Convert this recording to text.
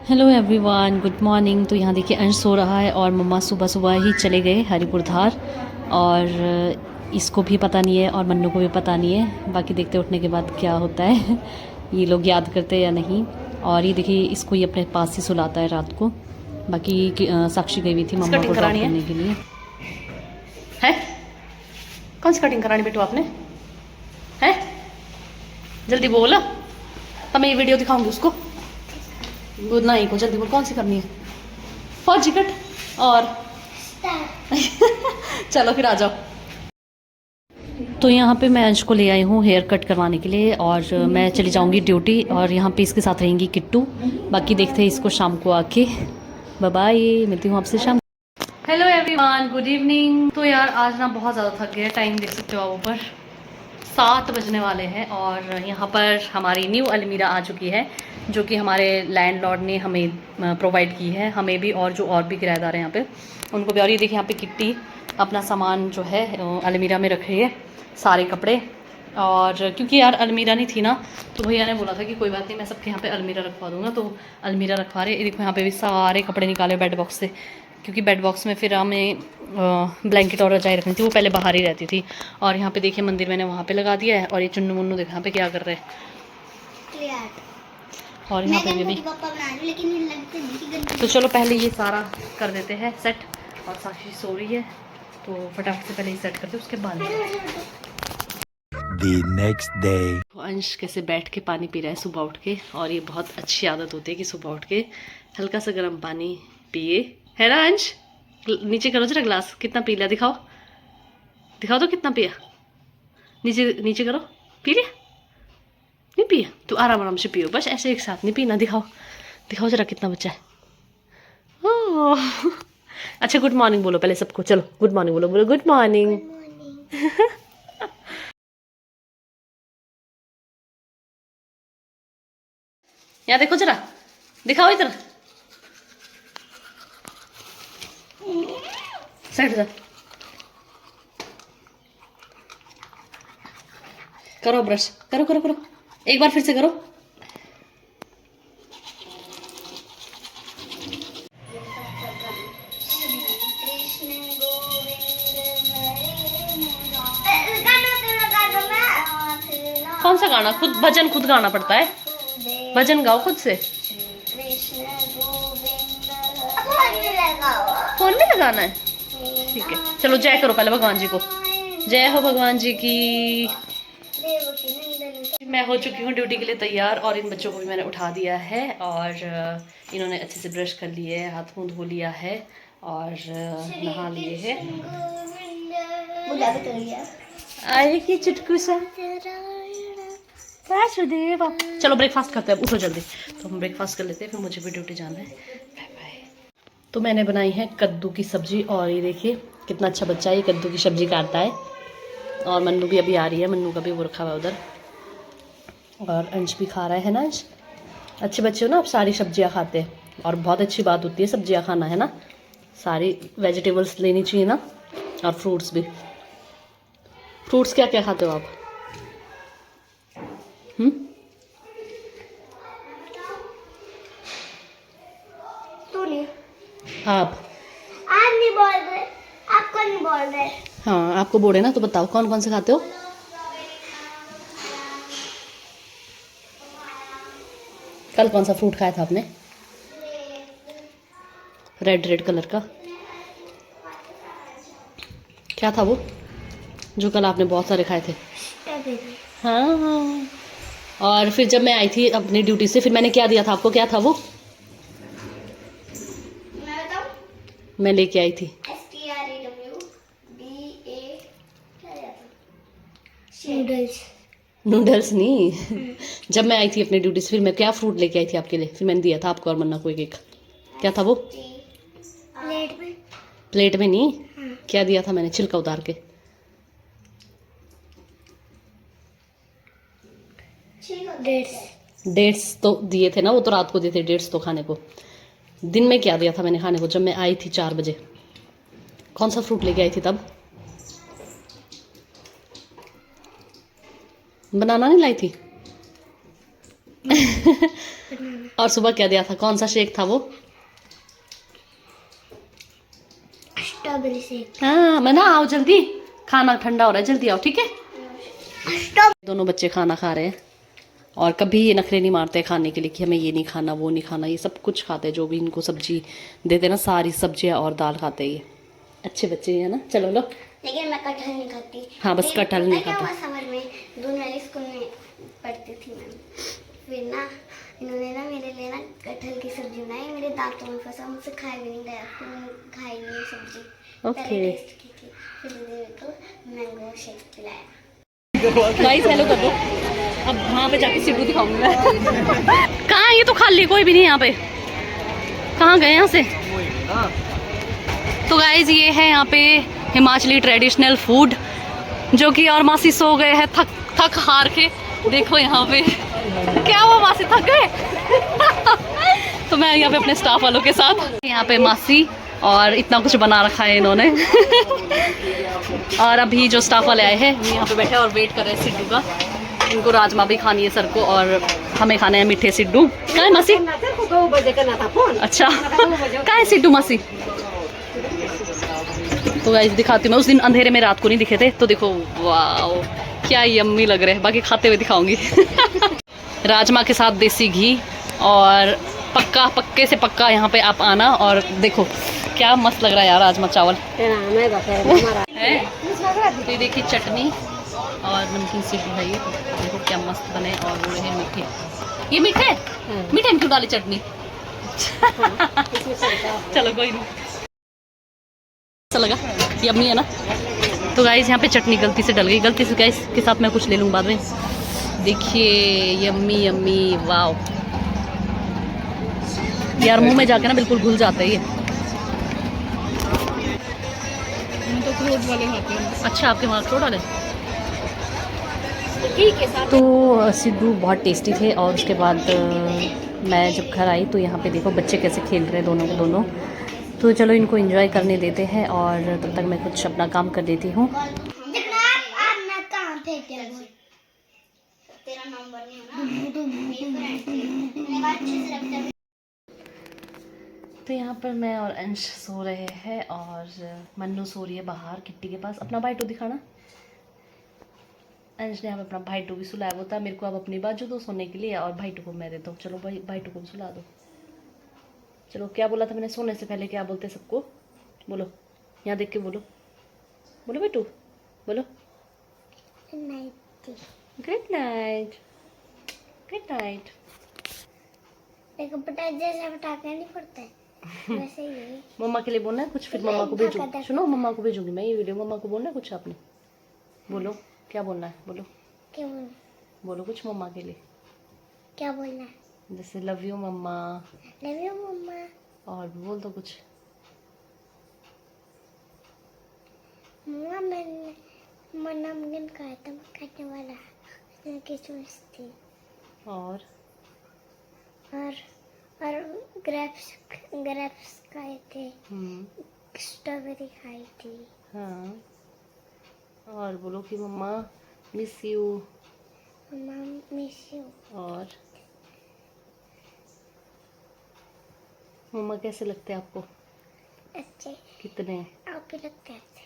Hello everyone, good morning. तो यहाँ देखिए अंश सो रहा है और मम्मा सुबह सुबह ही चले गए हरिपुर धार। और इसको भी पता नहीं है और मन्नू को भी पता नहीं है। बाकी देखते उठने के बाद क्या होता है ये लोग याद करते हैं या नहीं। और ये देखिए इसको ये अपने पास ही सुलाता है रात को। बाकी साक्षी गई हुई थी मम्मा को ड्रॉप करने के लिए। है कौन सी कटिंग करानी बेटू आपने? है जल्दी बोला, तब मैं ये वीडियो दिखाऊंगी उसको। गुड नाइट को जल्दी बोल, कौन सी करनी है? फौजी कट और चलो फिर आ जाओ। तो यहाँ पे मैं अंश को ले आई हूँ हेयर कट करवाने के लिए और मैं चली जाऊँगी ड्यूटी। और यहाँ पे इसके साथ रहेंगी किट्टू। बाकी देखते हैं इसको शाम को आके। बाय बाय, मिलती हूँ आपसे शाम। Hello everyone, good evening. तो यार आज ना बहुत ज़्यादा थक गया, टाइम देख सकते हो आप ऊपर 7 बजने वाले हैं। और यहाँ पर हमारी न्यू अलमीरा आ चुकी है जो कि हमारे लैंडलॉर्ड ने हमें प्रोवाइड की है, हमें भी और जो और भी किराएदार हैं यहाँ पे उनको भी। और ये देखिए यहाँ पे किट्टी अपना सामान जो है अलमीरा में रख रही है, सारे कपड़े। और क्योंकि यार अलमीरा नहीं थी ना तो भैया ने बोला था कि कोई बात नहीं, मैं सबके यहाँ पे अलमीरा रखवा दूँगा। तो अलमीरा रखवा रहे। देखो यहाँ पे भी सारे कपड़े निकाले बेड बॉक्स से, क्योंकि बेड बॉक्स में फिर हमें ब्लैंकेट और रजाई रखनी थी, वो पहले बाहर ही रहती थी। और यहाँ पे देखिए मंदिर मैंने वहाँ पे लगा दिया है। और ये चुन्नू मुन्नू देखो यहाँ पे क्या कर रहे हैं। और यहाँ पे भी तो चलो पहले ये सारा कर देते हैं सेट। और साक्षी सो रही है तो फटाफट से पहले ये सेट करते उसके बाद। The next day. अंश कैसे बैठ के पानी पी रहा है सुबह उठ के। और ये बहुत अच्छी आदत होती है कि सुबह उठ के हल्का सा गर्म पानी पिए, है ना अंश? नीचे करो जरा ग्लास, कितना पी लिया दिखाओ, दिखाओ तो कितना पिया। नीचे नीचे करो, पी लिया? नहीं पिया तो आराम आराम से पियो, बस ऐसे एक साथ नहीं पीना। दिखाओ दिखाओ जरा कितना बचा है। ओह अच्छा, गुड मॉर्निंग बोलो पहले सबको। चलो गुड मॉर्निंग बोलो, बोलो गुड मॉर्निंग। यहाँ देखो जरा, दिखाओ इधर। साइड जा, करो ब्रश, करो करो करो, एक बार फिर से करो। कौन सा गाना? खुद भजन खुद गाना पड़ता है, भजन गाओ खुद से। फोन में लगाना है, ठीक है। चलो जय करो पहले भगवान जी को। जय हो भगवान जी की। मैं हो चुकी हूँ ड्यूटी के लिए तैयार और इन बच्चों को भी मैंने उठा दिया है। और इन्होंने अच्छे से ब्रश कर लिए है, हाथ मुंह धो लिया है और नहा लिए है। आए की चुटकू सा चलो ब्रेकफास्ट करते हैं, उठो जल्दी। तो हम ब्रेकफास्ट कर लेते हैं, फिर मुझे भी ड्यूटी जाना है। Bye bye. तो मैंने बनाई है कद्दू की सब्जी। और ये देखिए कितना अच्छा बच्चा है, ये कद्दू की सब्जी काटता है। और मन्नू भी अभी आ रही है, मन्नू का भी वो रखा हुआ है उधर। और अंश भी खा रहा है ना अंश? अच्छे बच्चे हो ना आप, सारी सब्जियां खाते हैं और बहुत अच्छी बात होती है सब्जियां खाना, है ना? सारी वेजिटेबल्स लेनी चाहिए ना, और फ्रूट्स भी। फ्रूट्स क्या क्या खाते हो आप? आप नहीं बोल रहे, आपको नहीं बोल रहे। हाँ आपको बोले ना, तो बताओ कौन कौन से खाते हो? कल कौन सा फ्रूट खाया था आपने? रेड रेड कलर का क्या था वो जो कल आपने बहुत सारे खाए थे? हाँ हाँ। और फिर जब मैं आई थी अपनी ड्यूटी से, फिर मैंने क्या दिया था आपको? क्या था वो? मैं लेके आई थी नूडल्स। नूडल्स नहीं जब मैं आई थी अपनी ड्यूटी से, फिर मैं क्या फ्रूट लेके आई थी आपके लिए, फिर मैंने दिया था आपको और मन्ना को एक एक। क्या था वो? प्लेट में। प्लेट में नहीं, क्या दिया था मैंने छिलका उतार के? डेट्स तो दिए थे ना, वो तो रात को दिए थे डेट्स तो खाने को। दिन में क्या दिया था मैंने खाने को जब मैं आई थी 4 बजे? कौन सा फ्रूट लेके आई थी तब? बनाना नहीं लाई थी और सुबह क्या दिया था, कौन सा शेक था वो? Strawberry shake. हाँ मैं ना, आओ जल्दी, खाना ठंडा हो रहा है, जल्दी आओ, ठीक है। दोनों बच्चे खाना खा रहे हैं और कभी ये नखरे नहीं मारते खाने के लिए कि हमें ये नहीं खाना वो नहीं खाना, ये सब कुछ खाते हैं जो भी इनको सब्जी देते ना, सारी सब्जियां और दाल खाते हैं ये, अच्छे बच्चे हैं ना। चलो लो। लेकिन मैं कटहल नहीं खाती। हाँ बस कटहल नहीं खाता। समर में दून वाली स्कूल में पढ़ती थी मैं, फिर ना इन्होंने ना मेरे लिए ना कटहल की सब्जी बनाई, मेरे दांतों में फंसा, मुझसे खाया भी नहीं गया, फिर मैंने खाई नहीं सब्जी। ओके टेस्ट की थी, फिर दीदी मेरे को मैंगो शेक पिलाया। गाइस हेलो कर दो। अब वहाँ पे जाके सिड्डू दिखाऊंगी मैं। कहाँ है ये, तो खाली कोई भी नहीं यहाँ पे, कहाँ गए यहाँ से। तो गाइस ये है यहाँ पे हिमाचली ट्रेडिशनल फूड, जो कि और मासी सो गए हैं थक थक हार के। देखो यहाँ पे क्या हुआ, मासी थक गए। तो मैं यहाँ पे अपने स्टाफ वालों के साथ, यहाँ पे मासी और इतना कुछ बना रखा है इन्होंने। और अभी जो स्टाफ वाले आए हैं यहाँ पे बैठे और वेट कर रहे हैं सिड्डू का। इनको राजमा भी खानी है सर को, और हमें खाने हैं मीठे सिड्डू। कहाँ है मासी? अच्छा कहाँ है सिड्डू मासी? तो गाइस दिखाती हूँ मैं, उस दिन अंधेरे में रात को नहीं दिखे थे, तो देखो वाओ क्या यम्मी लग रहे हैं, बाकी खाते हुए दिखाऊंगी। राजमा के साथ देसी घी, और पक्के से पक्का यहाँ पे आप आना और देखो क्या मस्त लग रहा है यार राजमा चावल है। तो ये देखिए चटनी और नमकीन सिड्डू है ये, देखो क्या मस्त बने, और वो है मीठे, ये मीठे मीठे में क्यों डाली चटनी? चलो कोई नहीं, अच्छा लगा, यम्मी है ना। तो गाइस यहाँ पे चटनी गलती से डल गई, गलती से गाइस के साथ मैं कुछ ले लूँ बाद में। देखिए यम्मी यम्मी, वाओ यार मुंह में जाके ना बिल्कुल घुल जाता है ये। तो अखरोट वाले खाते हैं। अच्छा आपके वहाँ अखरोट वाले। तो सिड्डू बहुत टेस्टी थे, और उसके बाद मैं जब घर आई तो यहाँ पे देखो बच्चे कैसे खेल रहे हैं दोनों को दोनों। तो चलो इनको एंजॉय करने देते हैं, और तब तक मैं कुछ अपना काम कर देती हूँ। तो यहाँ पर मैं और अंश सो रहे हैं, और मन्नू सो रही है बाहर किट्टी के पास। अपना भाई टू दिखाना। अंश ने यहाँ पे अपना भाई टू भी सुलाया, वो था मेरे को अब अपनी बाजू दो सोने के लिए, और भाई टू को मैं देता हूँ। चलो भाई टू को भी सुला दो। चलो क्या बोला था मैंने सोने से पहले, क्या बोलते सबको, बोलो यहाँ देख के बोलो, बोलो भाई टू, बोलो गुड नाइट, गुड नाइट। देखो पटाखे जैसे पटाखे नहीं फोड़ते वैसे ही। मम्मा के लिए बोलना है कुछ, फिर मम्मा को भेजूंगी। सुनो मम्मा को भेजूंगी मैं ये वीडियो, मम्मा को बोलना है कुछ आपने, बोलो क्या बोलना है, बोलो क्या बोलना, बोलो कुछ मम्मा के लिए, क्या बोलना है? जैसे love you mamma, love you mamma. और भी बोल दो कुछ। मम्मा मैंने नमकीन खाया था, मैं खाने वाला, इसमें किशमिश थी, और ग्रेप्स खाए थे, स्ट्रॉबेरी खाई थी। हाँ और बोलो कि mamma miss you, mamma miss you. और मम्मा कैसे लगते हैं आपको? अच्छे। कितने? आप भी लगते हैं अच्छे।